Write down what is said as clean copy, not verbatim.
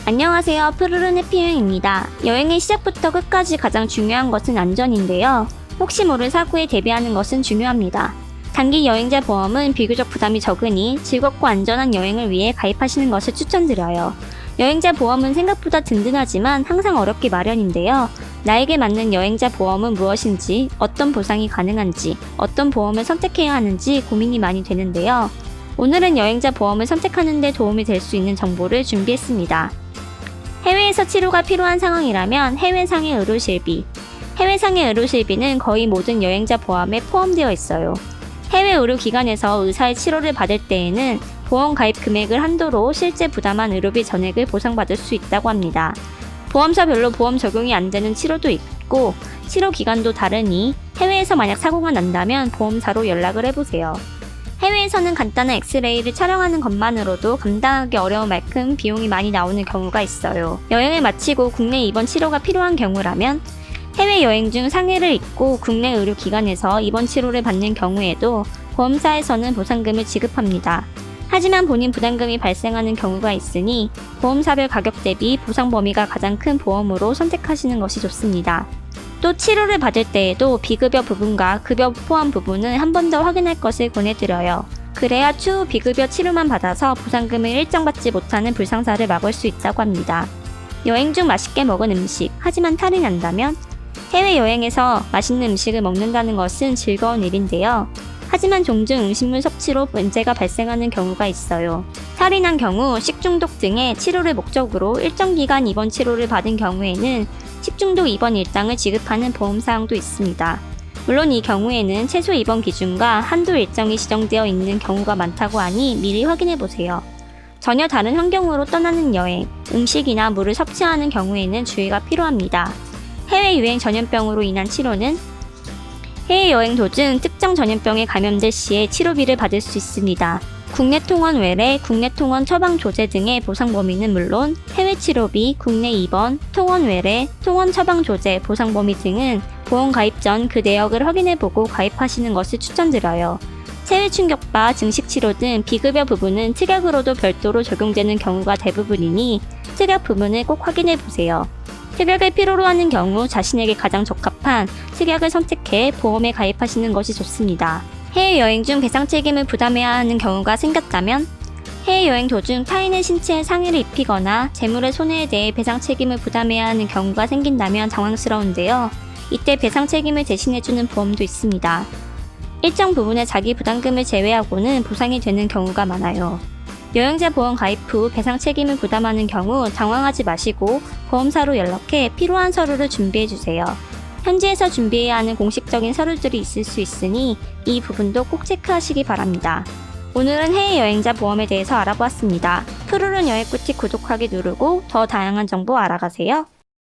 안녕하세요. 푸르른 해피여행입니다. 여행의 시작부터 끝까지 가장 중요한 것은 안전인데요. 혹시 모를 사고에 대비하는 것은 중요합니다. 단기 여행자 보험은 비교적 부담이 적으니 즐겁고 안전한 여행을 위해 가입하시는 것을 추천드려요. 여행자 보험은 생각보다 든든하지만 항상 어렵기 마련인데요. 나에게 맞는 여행자 보험은 무엇인지, 어떤 보상이 가능한지, 어떤 보험을 선택해야 하는지 고민이 많이 되는데요. 오늘은 여행자 보험을 선택하는 데 도움이 될 수 있는 정보를 준비했습니다. 해외에서 치료가 필요한 상황이라면 해외상해 의료실비. 해외상해 의료실비는 거의 모든 여행자 보험에 포함되어 있어요. 해외 의료기관에서 의사의 치료를 받을 때에는 보험 가입 금액을 한도로 실제 부담한 의료비 전액을 보상받을 수 있다고 합니다. 보험사별로 보험 적용이 안 되는 치료도 있고 치료 기간도 다르니 해외에서 만약 사고가 난다면 보험사로 연락을 해보세요. 해외에서는 간단한 엑스레이를 촬영하는 것만으로도 감당하기 어려운 만큼 비용이 많이 나오는 경우가 있어요. 여행을 마치고 국내 입원 치료가 필요한 경우라면 해외여행 중 상해를 입고 국내 의료기관에서 입원 치료를 받는 경우에도 보험사에서는 보상금을 지급합니다. 하지만 본인 부담금이 발생하는 경우가 있으니 보험사별 가격 대비 보상 범위가 가장 큰 보험으로 선택하시는 것이 좋습니다. 또 치료를 받을 때에도 비급여 부분과 급여 포함 부분은 한 번 더 확인할 것을 권해드려요. 그래야 추후 비급여 치료만 받아서 보상금을 일정받지 못하는 불상사를 막을 수 있다고 합니다. 여행 중 맛있게 먹은 음식, 하지만 탈이 난다면? 해외여행에서 맛있는 음식을 먹는다는 것은 즐거운 일인데요. 하지만 종종 음식물 섭취로 문제가 발생하는 경우가 있어요. 탈이 난 경우 식중독 등의 치료를 목적으로 일정 기간 입원 치료를 받은 경우에는 식중독 입원 일당을 지급하는 보험사항도 있습니다. 물론 이 경우에는 최소 입원 기준과 한도 일정이 지정되어 있는 경우가 많다고 하니 미리 확인해보세요. 전혀 다른 환경으로 떠나는 여행, 음식이나 물을 섭취하는 경우에는 주의가 필요합니다. 해외 유행 전염병으로 인한 치료는 해외여행 도중 특정 전염병에 감염될 시에 치료비를 받을 수 있습니다. 국내 통원 외래, 국내 통원 처방 조제 등의 보상 범위는 물론 해외 치료비, 국내 입원, 통원 외래, 통원 처방 조제, 보상 범위 등은 보험 가입 전 그 내역을 확인해보고 가입하시는 것을 추천드려요. 체외 충격파, 증식 치료 등 비급여 부분은 특약으로도 별도로 적용되는 경우가 대부분이니 특약 부분을 꼭 확인해보세요. 특약을 필요로 하는 경우 자신에게 가장 적합한 특약을 선택해 보험에 가입하시는 것이 좋습니다. 해외여행 중 배상 책임을 부담해야 하는 경우가 생겼다면 해외여행 도중 타인의 신체에 상해를 입히거나 재물의 손해에 대해 배상 책임을 부담해야 하는 경우가 생긴다면 당황스러운데요. 이때 배상 책임을 대신해주는 보험도 있습니다. 일정 부분의 자기 부담금을 제외하고는 보상이 되는 경우가 많아요. 여행자 보험 가입 후 배상 책임을 부담하는 경우 당황하지 마시고 보험사로 연락해 필요한 서류를 준비해주세요. 현지에서 준비해야 하는 공식적인 서류들이 있을 수 있으니 이 부분도 꼭 체크하시기 바랍니다. 오늘은 해외여행자 보험에 대해서 알아보았습니다. 푸르른 여행 꿀팁 구독하기 누르고 더 다양한 정보 알아가세요.